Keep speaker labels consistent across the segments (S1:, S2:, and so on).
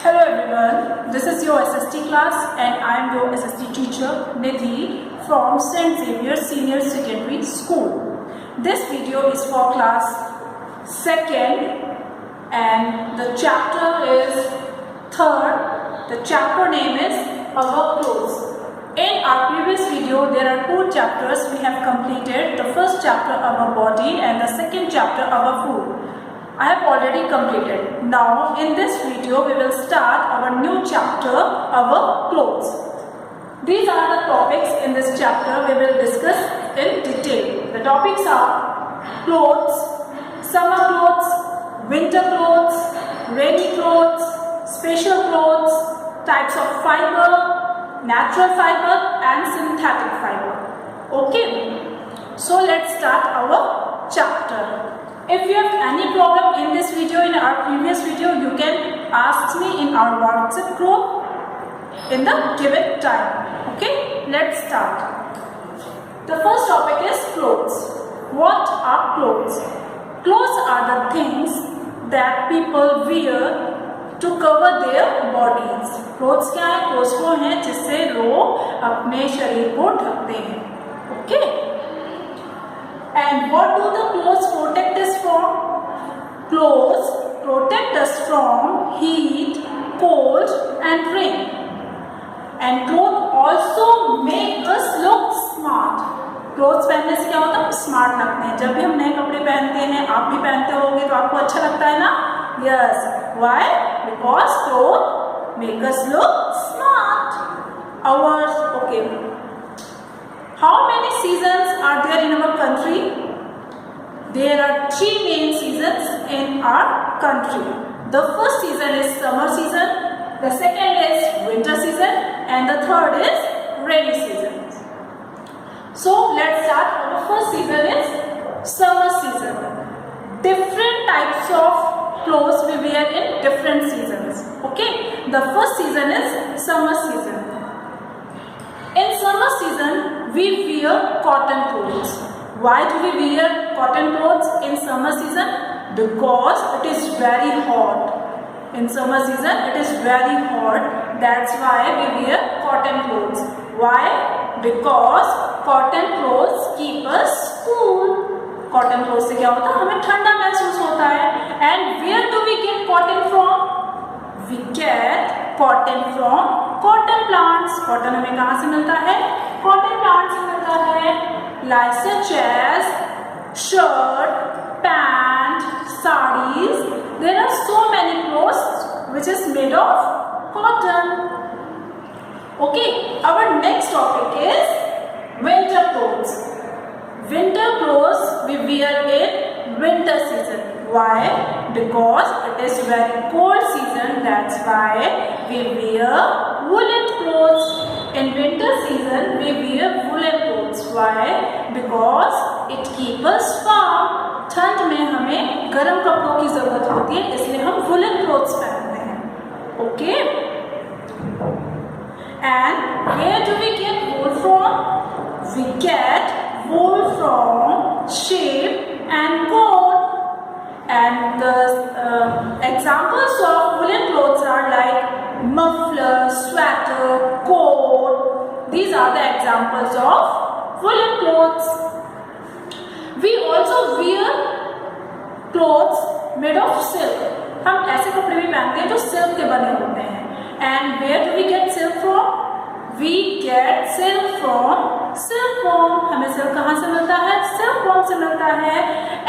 S1: Hello everyone, this is your SST class and I am your SST teacher Nidhi from St. Xavier Senior Secondary School. This video is for class 2nd and the chapter is 3rd. The chapter name is Our Clothes. In our previous video, there are 2 chapters we have completed. The first chapter, Our Body, and the second chapter, Our Food. I have already completed. Now in this video we will start our new chapter, Our Clothes. These are the topics in this chapter we will discuss in detail. The topics are clothes, summer clothes, winter clothes, rainy clothes, special clothes, types of fiber, natural fiber and synthetic fiber. Okay, so let's start our chapter. If you have any problem in this video, in our previous video, you can ask me in our WhatsApp group in the given time. Okay, let's start. The first topic is clothes. What are clothes? Clothes are the things that people wear to cover their bodies. Clothes क्या है? Clothes वो हैं जिससे लोग अपने शरीर को ढकते हैं. Okay. And what do the clothes protect us from? Clothes protect us from heat, cold and rain. And clothes also make us look smart. Clothes पहनने से क्या होता है? Smart लगते हैं. जब भी हम नए कपड़े पहनते हैं, आप भी पहनते होंगे तो आपको अच्छा लगता है ना? Yes. Why? Because clothes make us look smart. Okay. How many seasons are there in our country? There are 3 main seasons in our country. The first season is summer season, the second is winter season, and the third is rainy season. So let's start. Our first season is summer season. Different types of clothes we wear in different seasons. Okay, the first season is summer season. In summer season, we wear cotton clothes. Why do we wear cotton clothes in summer season? Because it is very hot. In summer season, it is very hot. That's why we wear cotton clothes. Why? Because cotton clothes keep us cool. Cotton clothes से क्या होता है? हमें ठंडा महसूस होता है. And where do we get cotton from? We get cotton from cotton plants. Cotton हमें कहाँ से मिलता है? Cotton plants से मिलता है. Like such as shirt, pant, sarees. There are so many clothes which is made of cotton. Okay, our next topic is winter clothes. Winter clothes we wear in winter season. Why? Because it is very cold season. That's why we wear woolen clothes. In winter season we wear woolen clothes. Why? Because it keeps us warm. ठंड में हमें गर्म कपड़ों की जरूरत होती है, इसलिए हम woolen clothes पहनते हैं. Okay? And where do we get wool from? We get wool from sheep and goat. And the examples of woolen clothes are like muffler, sweater, coat. These are the examples of woolen clothes. We also wear clothes made of silk. हम ऐसे कपड़े भी पहनते हैं जो silk के बने होते हैं. And where do we get silk from? We get silk from silkworm. हमें silk कहाँ से मिलता है? Silkworm से मिलता है.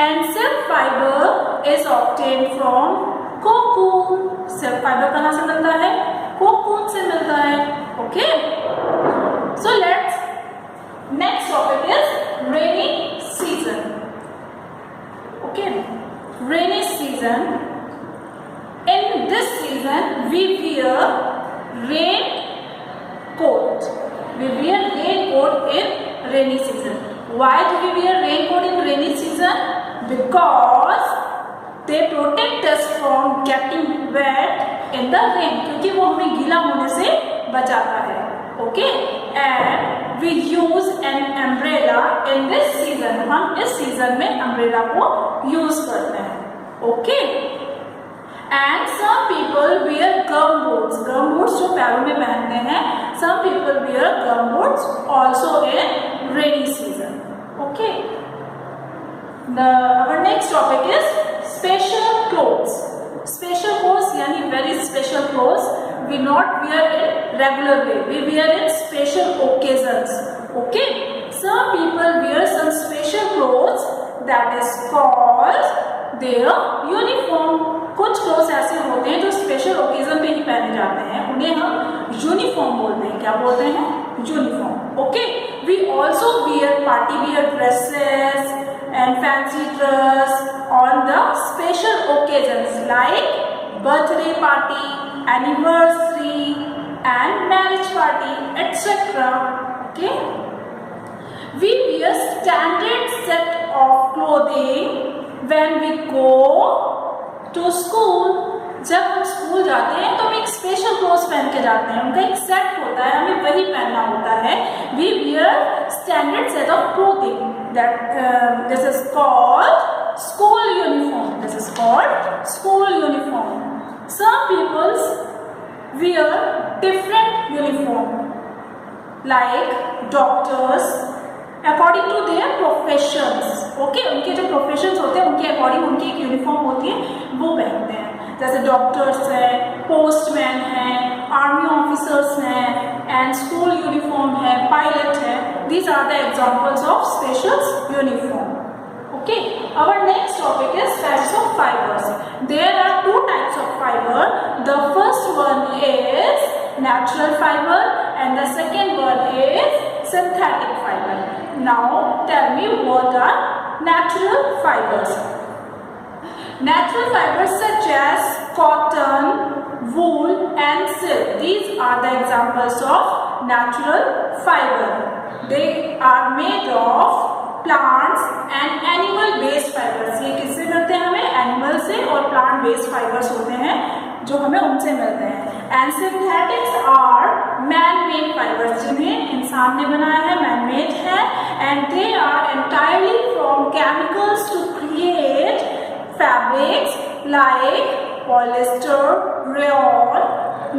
S1: And silk fiber is obtained from cocoon. Silk fiber कहाँ से मिलता है? Cocoon से मिलता है. Okay. So let's. Next topic is rainy season. Okay. Rainy season. In this season we wear raincoat. We wear raincoat in rainy season. Why do we wear raincoat in rainy season? Because they protect us from getting wet in the rain. क्योंकि वो हमें गीला होने से बचाता है. Okay? And we use an umbrella in this season. हम इस season में umbrella को use करते हैं. Okay? And some people wear gum boots जो पैरों में पहनते हैं. Some people wear gum boots also in rainy season. Okay. Our next topic is special clothes. Special clothes यानी very special clothes. We not wear in regular way. We wear in special occasions. Okay. Some people wear some special clothes that is called their uniform. कुछ clothes ऐसे होते हैं जो special occasion पे ही पहने जाते हैं, उन्हें हम यूनिफॉर्म बोलते हैं. क्या बोलते हैं? Uniform. Okay. We also wear party wear dresses and fancy dress on the special occasions like birthday party, anniversary and marriage party etcetera. Okay. We wear standard set of clothing when we go to school. जब हम school जाते हैं तो हम एक special clothes पहन के जाते हैं, उनका एक सेट होता है, हमें वही पहनना होता है. We wear standard set of clothing that this is called school uniform. This is called school uniform. Some peoples wear different uniform like doctors according to their professions. Okay. उनके जो प्रोफेशंस होते हैं उनके अकॉर्डिंग उनकी एक uniform होती है, वो पहनते हैं. जैसे डॉक्टर्स हैं, पोस्टमैन हैं, आर्मी ऑफिसर्स हैं, एंड स्कूल यूनिफॉर्म है, पायलट है. These are the examples of special uniform. Okay. Our next topic is types of fibres. There are two types of fibre. The first one is natural fiber and the second one is synthetic fiber. Now tell me what are natural fibers. Natural fibers such as cotton, wool and silk. These are the examples of natural fiber. They are made of plants and animal based fibers. ये किससे मिलते हैं हमें? Animal से और plant based fibres होते हैं जो हमें उनसे मिलते हैं. And synthetics are man made fibres, जिन्हें इंसान ने बनाया है, मैन मेड है. And they are entirely from chemicals to create fabrics like polyester, rayon,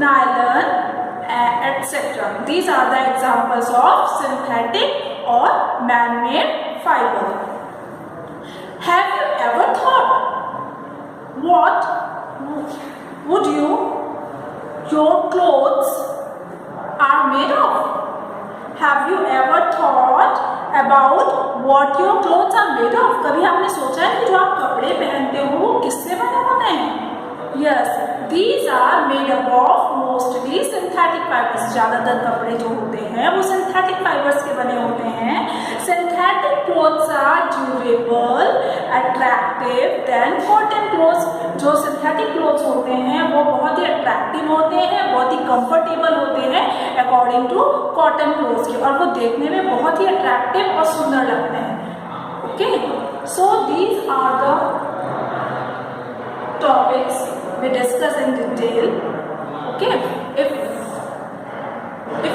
S1: nylon etc. These are the examples of synthetic or man-made fiber. Have you ever thought what would your clothes are made of? Have you ever thought about what your clothes are made of? कभी आपने सोचा है कि जो आप कपड़े पहनते हो वो किससे बने होते हैं? Yes, these are made up of mostly synthetic fibers. ज़्यादातर कपड़े जो होते हैं वो synthetic fibers के बने होते हैं. Synthetic clothes are durable, attractive than cotton clothes. जो synthetic clothes होते हैं वो बहुत ही attractive होते हैं, बहुत ही comfortable होते हैं according to cotton clothes के, और वो देखने में बहुत ही attractive और सुंदर लगते हैं. Okay, so these are the topics we discuss in detail. Okay, if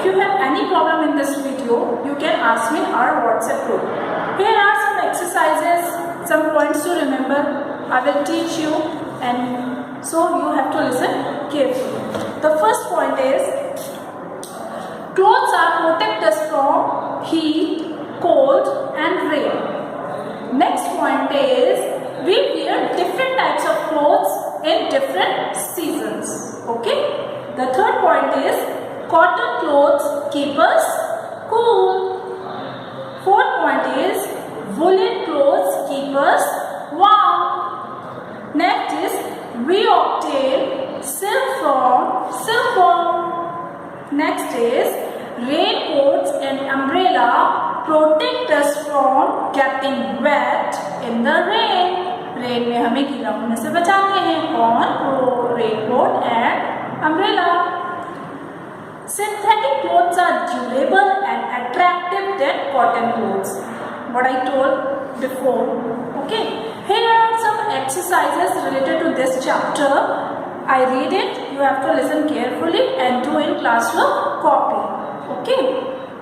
S1: you have any problem in this video, you can ask me in our WhatsApp group. Here are some exercises, some points to remember. I will teach you, and so you have to listen carefully. The first point is clothes are protect us from heat, cold and rain. Next point is we wear different types of clothes in different seasons. Okay. The third point is cotton clothes keep us cool. Fourth point is woolen clothes keep us warm. Next is we obtain silk from silkworm. Next is raincoats and umbrella protect us from getting wet in the rain. Rain में हमें गीला होने से बचाते हैं. कौन? Raincoat and umbrella. Synthetic clothes are durable and attractive than cotton clothes. What I told before. Okay. Here are some exercises related to this chapter. I read it. You have to listen carefully and do in classroom copy. Okay.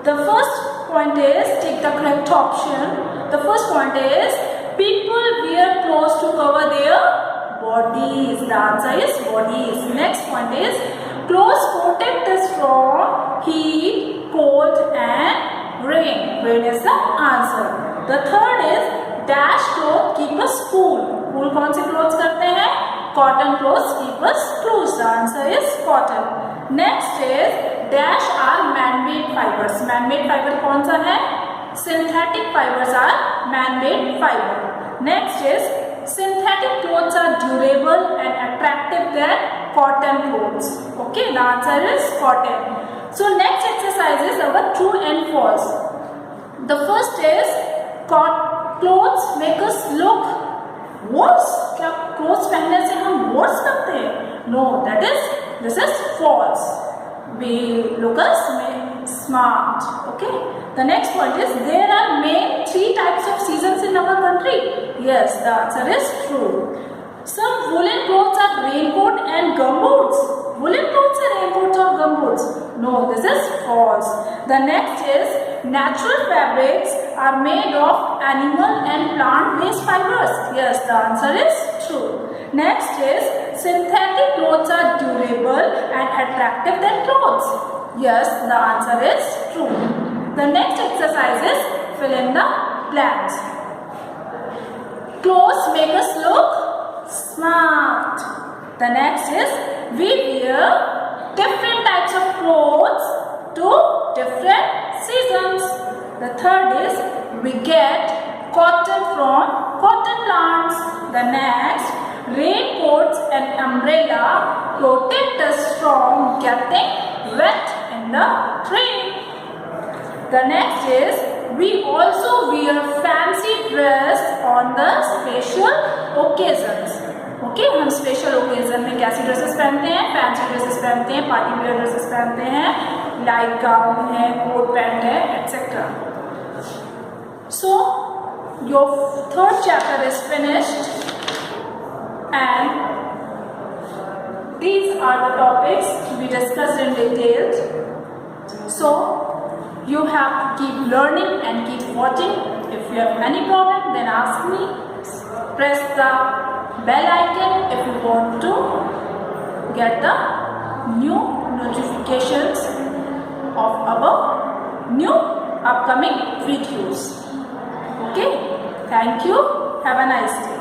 S1: The first point is take the correct option. The first point is people wear clothes to cover their bodies. The answer is bodies. Next point is clothes protect us from heat, cold and rain. Rain is the answer. The third is dash clothes keep us cool. Cool कौन से clothes करते हैं? Cotton clothes keep us cool. The answer is cotton. Next is dash are man-made fibers. Man-made fiber कौन सा है? Synthetic fibers are man-made fiber. Next is synthetic clothes are durable and attractive than cotton clothes. Okay, the answer is cotton. So next exercise is our true and false. The first is clothes make us look worse. क्या clothes पहनने से हम worse लगते हैं? No, this is false. We look us smart. Okay. The next point is there are main 3 types of seasons in our country. Yes, the answer is true. Some woolen clothes are raincoat and gumboots. Woolen clothes are raincoats or gumboots? No, this is false. The next is natural fabrics are made of animal and plant-based fibers. Yes, the answer is true. Next is synthetic clothes are durable and attractive than clothes. Yes, the answer is true. The next exercise is fill in the blanks. Clothes make us look smart. The next is we wear different types of clothes to different seasons. The third is we get cotton from cotton plants. The next, raincoats and umbrella protect us from getting wet in the rain. The next is we also wear fancy dress on the special occasions. Okay, हम special occasion में कैसी dresses पहनते हैं? Fancy dresses पहनते हैं, party wear dresses पहनते हैं, light gown है, coat pant है, etc. So your third chapter is finished, and these are the topics we discussed in detail. So you have to keep learning and keep watching. If you have any problem, then ask me. Press the bell icon if you want to get the new notifications of our new upcoming videos. Okay, thank you. Have a nice day.